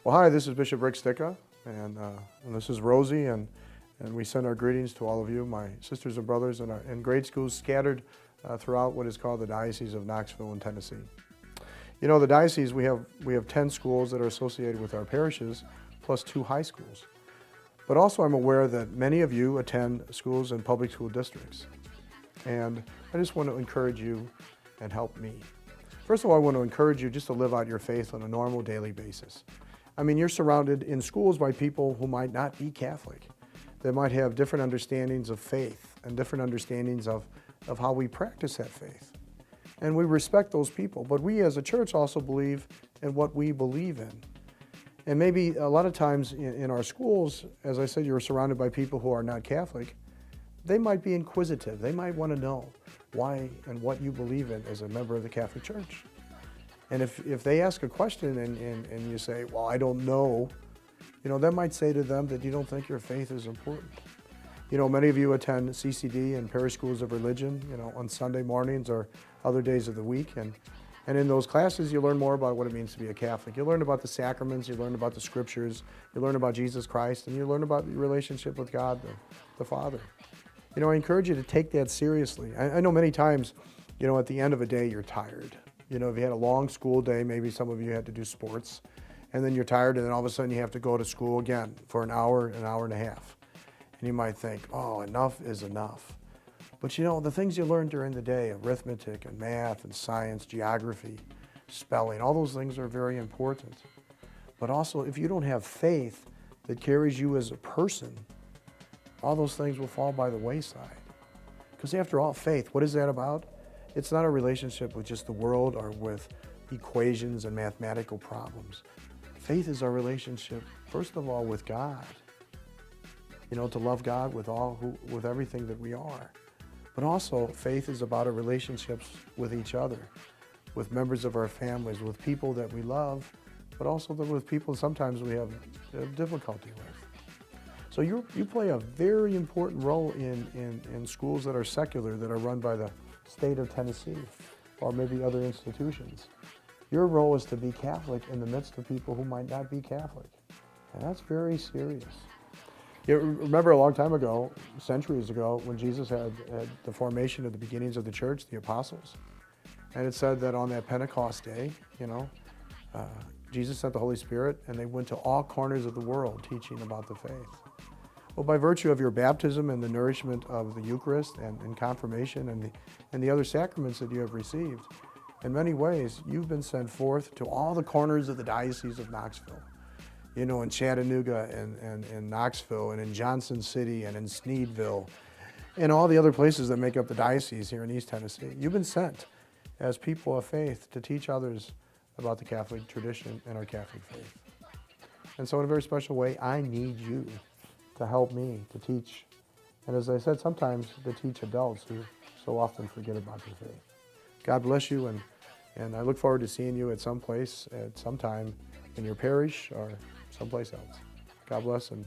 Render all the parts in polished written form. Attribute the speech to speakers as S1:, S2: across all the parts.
S1: Well, hi, this is Bishop Rick Sticka, and this is Rosie, and we send our greetings to all of you, my sisters and brothers in grade schools scattered throughout what is called the Diocese of Knoxville in Tennessee. You know, the diocese, we have 10 schools that are associated with our parishes, plus 2 high schools. But also I'm aware that many of you attend schools in public school districts. And I just want to encourage you and help me. First of all, I want to encourage you just to live out your faith on a normal daily basis. I mean, you're surrounded in schools by people who might not be Catholic. They might have different understandings of faith and different understandings of how we practice that faith. And we respect those people, but we as a church also believe in what we believe in. And maybe a lot of times in our schools, as I said, you're surrounded by people who are not Catholic. They might be inquisitive. They might want to know why and what you believe in as a member of the Catholic Church. And if they ask a question and you say, well, I don't know, you know, that might say to them that you don't think your faith is important. You know, many of you attend CCD and parish schools of religion, you know, on Sunday mornings or other days of the week. And in those classes, you learn more about what it means to be a Catholic. You learn about the sacraments, you learn about the scriptures, you learn about Jesus Christ, and you learn about your relationship with God, the Father. You know, I encourage you to take that seriously. I know many times, you know, at the end of a day, you're tired. You know, if you had a long school day, maybe some of you had to do sports, and then you're tired, and then all of a sudden you have to go to school again for an hour and a half. And you might think, oh, enough is enough. But you know, the things you learn during the day, arithmetic and math and science, geography, spelling, all those things are very important. But also, if you don't have faith that carries you as a person, all those things will fall by the wayside. Because after all, faith, what is that about? It's not a relationship with just the world or with equations and mathematical problems. Faith is our relationship, first of all, with God. You know, to love God with everything that we are. But also, faith is about our relationships with each other, with members of our families, with people that we love, but also with people sometimes we have difficulty with. So you play a very important role in schools that are secular, that are run by the state of Tennessee, or maybe other institutions. Your role is to be Catholic in the midst of people who might not be Catholic. And that's very serious. You remember a long time ago, centuries ago, when Jesus had the formation of the beginnings of the church, the apostles. And it said that on that Pentecost day, you know, Jesus sent the Holy Spirit and they went to all corners of the world teaching about the faith. Well, by virtue of your baptism and the nourishment of the Eucharist and confirmation and the other sacraments that you have received, in many ways, you've been sent forth to all the corners of the Diocese of Knoxville. You know, in Chattanooga and in Knoxville and in Johnson City and in Sneedville and all the other places that make up the diocese here in East Tennessee. You've been sent as people of faith to teach others about the Catholic tradition and our Catholic faith. And so in a very special way, I need you to help me to teach. And as I said, sometimes to teach adults who so often forget about their faith. God bless you, and I look forward to seeing you at some place at some time in your parish or someplace else. God bless and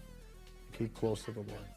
S1: keep close to the Lord.